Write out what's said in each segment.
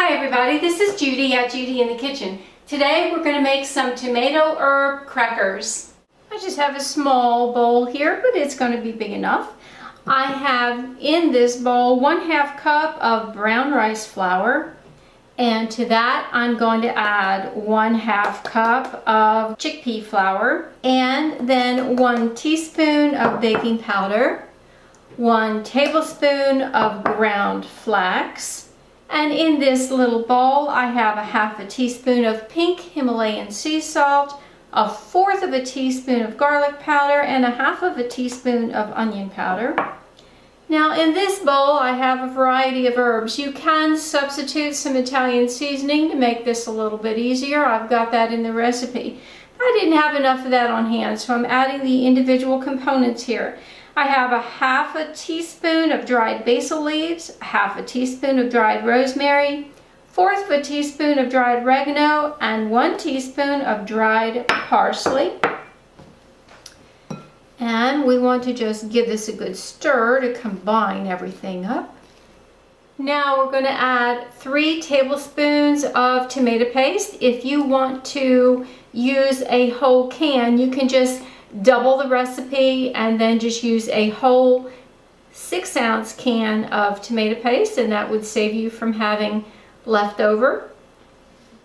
Hi everybody, this is Judy at Judy in the Kitchen. Today we're going to make some tomato herb crackers. I just have a small bowl here, but it's going to be big enough. I have in this bowl 1/2 cup of brown rice flour, and to that I'm going to add 1/2 cup of chickpea flour, and then 1 teaspoon of baking powder, 1 tablespoon of ground flax. And in this little bowl, I have 1/2 teaspoon of pink Himalayan sea salt, 1/4 teaspoon of garlic powder, and 1/2 teaspoon of onion powder. Now in this bowl, I have a variety of herbs. You can substitute some Italian seasoning to make this a little bit easier. I've got that in the recipe. I didn't have enough of that on hand, so I'm adding the individual components here. I have 1/2 teaspoon of dried basil leaves, 1/2 teaspoon of dried rosemary, 1/4 teaspoon of dried oregano, and 1 teaspoon of dried parsley. And we want to just give this a good stir to combine everything up. Now we're going to add 3 tablespoons of tomato paste. If you want to use a whole can, you can just double the recipe and then just use a whole 6-ounce can of tomato paste, and that would save you from having leftover.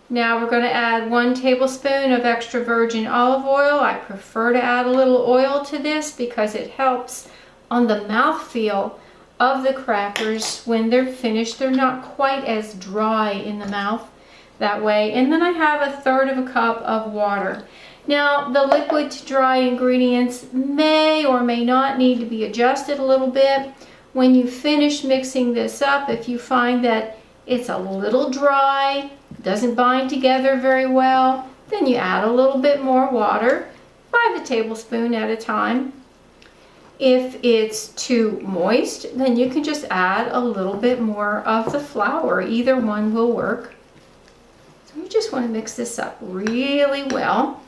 Now we're going to add 1 tablespoon of extra virgin olive oil. I prefer to add a little oil to this because it helps on the mouthfeel of the crackers. When they're finished, they're not quite as dry in the mouth that way. And then I have 1/3 cup of water. Now, the liquid to dry ingredients may or may not need to be adjusted a little bit. When you finish mixing this up, if you find that it's a little dry, doesn't bind together very well, then you add a little bit more water by the tablespoon at a time. If it's too moist, then you can just add a little bit more of the flour. Either one will work. So you just want to mix this up really well.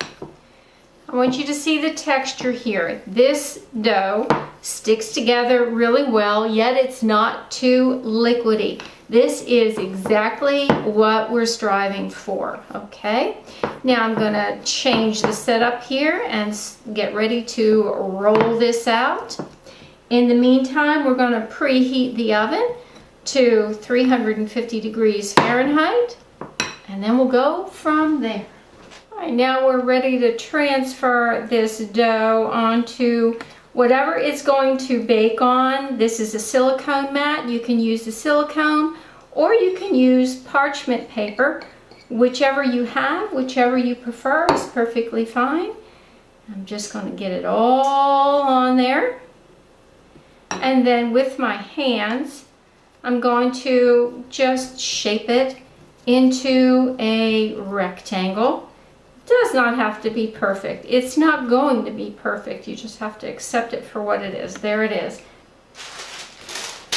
I want you to see the texture here. This dough sticks together really well, yet it's not too liquidy. This is exactly what we're striving for, okay? Now I'm going to change the setup here and get ready to roll this out. In the meantime, we're going to preheat the oven to 350 degrees Fahrenheit, and then we'll go from there. All right, now we're ready to transfer this dough onto whatever it's going to bake on. This is a silicone mat. You can use the silicone or you can use parchment paper. Whichever you have, whichever you prefer is perfectly fine. I'm just going to get it all on there. And then with my hands, I'm going to just shape it into a rectangle. Does not have to be perfect. It's not going to be perfect. You just have to accept it for what it is. There it is.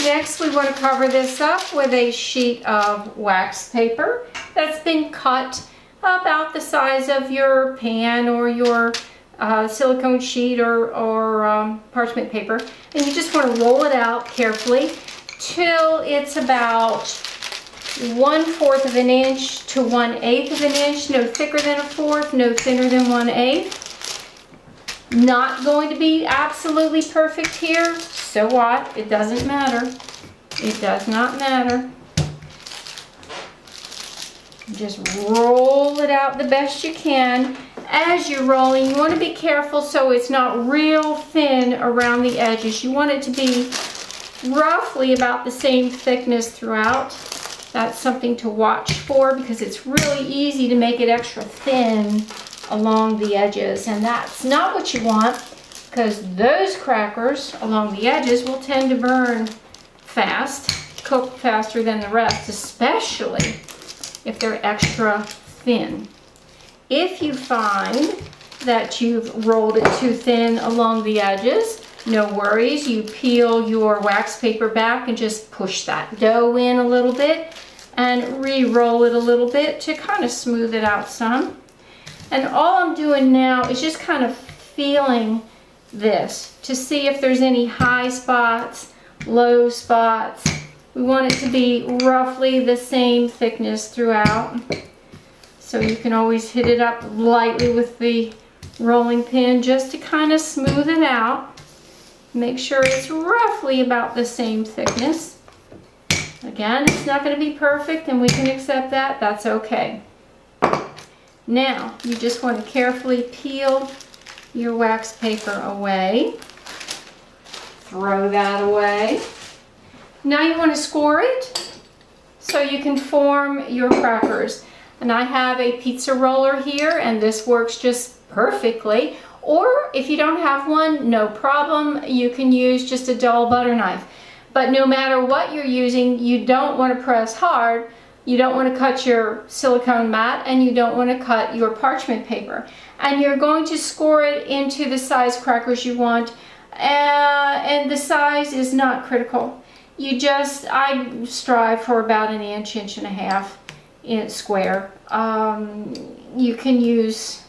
Next, we want to cover this up with a sheet of wax paper that's been cut about the size of your pan or your silicone sheet or parchment paper. And you just want to roll it out carefully till it's about 1/4 of an inch to 1/8 of an inch, no thicker than 1/4, no thinner than 1/8. Not going to be absolutely perfect here, so what? It doesn't matter. It does not matter. Just roll it out the best you can. As you're rolling, you want to be careful so it's not real thin around the edges. You want it to be roughly about the same thickness throughout. That's something to watch for because it's really easy to make it extra thin along the edges, and that's not what you want because those crackers along the edges will tend to burn fast, cook faster than the rest, especially if they're extra thin. If you find that you've rolled it too thin along the edges, no worries. You peel your wax paper back and just push that dough in a little bit and re-roll it a little bit to kind of smooth it out some. And all I'm doing now is just kind of feeling this to see if there's any high spots, low spots, We want it to be roughly the same thickness throughout. So you can always hit it up lightly with the rolling pin just to kind of smooth it out. Make sure it's roughly about the same thickness. Again, it's not going to be perfect and we can accept that. That's okay. Now, you just want to carefully peel your wax paper away. Throw that away. Now you want to score it so you can form your crackers. And I have a pizza roller here and this works just perfectly. Or if you don't have one, no problem. You can use just a dull butter knife. But no matter what you're using, you don't want to press hard. You don't want to cut your silicone mat and you don't want to cut your parchment paper. And you're going to score it into the size crackers you want. And the size is not critical. I strive for about an inch, inch and a half in square. You can use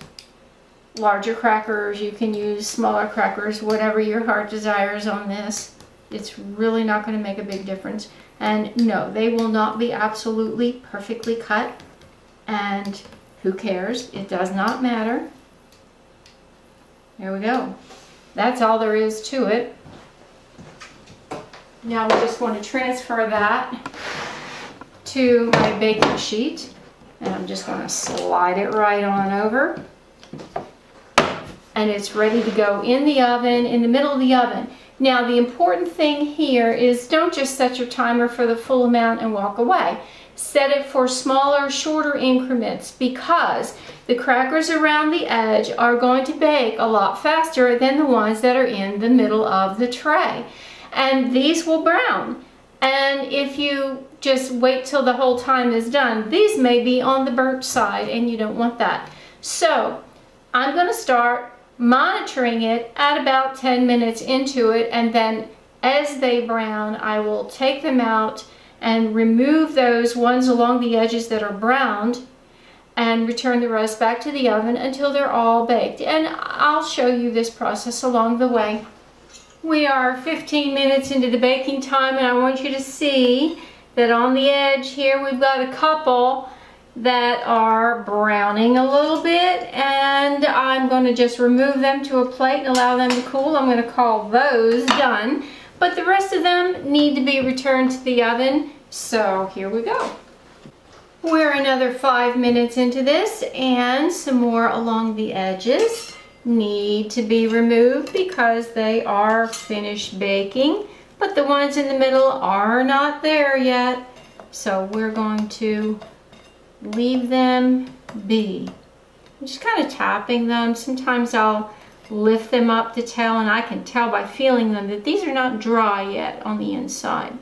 larger crackers, you can use smaller crackers, whatever your heart desires on this. It's really not going to make a big difference. And no, they will not be absolutely perfectly cut. And who cares? It does not matter. There we go. That's all there is to it. Now we just want to transfer that to my baking sheet. And I'm just going to slide it right on over. And it's ready to go in the oven, in the middle of the oven. Now the important thing here is don't just set your timer for the full amount and walk away. Set it for smaller, shorter increments because the crackers around the edge are going to bake a lot faster than the ones that are in the middle of the tray. And these will brown. And if you just wait till the whole time is done, these may be on the burnt side and you don't want that. So I'm going to start monitoring it at about 10 minutes into it, and then as they brown I will take them out and remove those ones along the edges that are browned and return the rest back to the oven until they're all baked. And I'll show you this process along the way. We are 15 minutes into the baking time and I want you to see that on the edge here we've got a couple that are browning a little bit, and I'm going to just remove them to a plate and allow them to cool. I'm going to call those done, but the rest of them need to be returned to the oven. So here we go. We're another 5 minutes into this and some more along the edges need to be removed because they are finished baking, but the ones in the middle are not there yet. So we're going to leave them be. I'm just kind of tapping them. Sometimes I'll lift them up to tell, and I can tell by feeling them that these are not dry yet on the inside.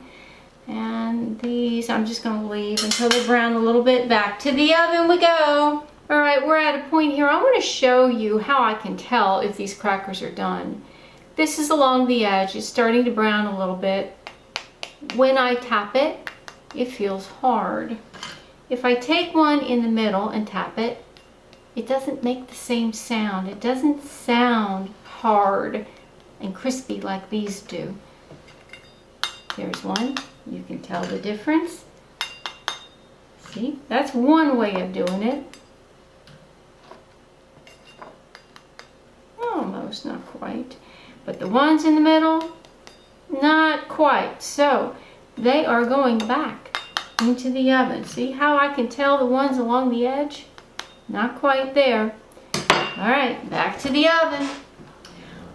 And these I'm just going to leave until they brown a little bit. Back to the oven we go. Alright, we're at a point here. I want to show you how I can tell if these crackers are done. This is along the edge. It's starting to brown a little bit. When I tap it, it feels hard. If I take one in the middle and tap it, it doesn't make the same sound. It doesn't sound hard and crispy like these do. There's one. You can tell the difference. See, that's one way of doing it. Almost, not quite. But the ones in the middle, not quite. So they are going back into the oven. See how I can tell the ones along the edge? Not quite there. Alright, back to the oven.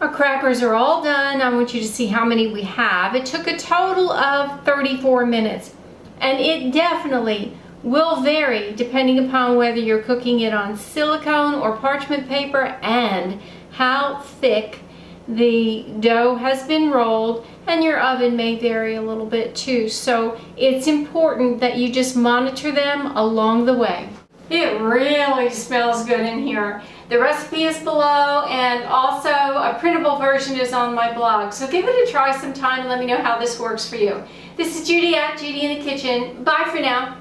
Our crackers are all done. I want you to see how many we have. It took a total of 34 minutes. And it definitely will vary depending upon whether you're cooking it on silicone or parchment paper and how thick the dough has been rolled, and your oven may vary a little bit too. So it's important that you just monitor them along the way. It really smells good in here. The recipe is below, and also a printable version is on my blog. So give it a try sometime and let me know how this works for you. This is Judi at Judi in the Kitchen. Bye for now.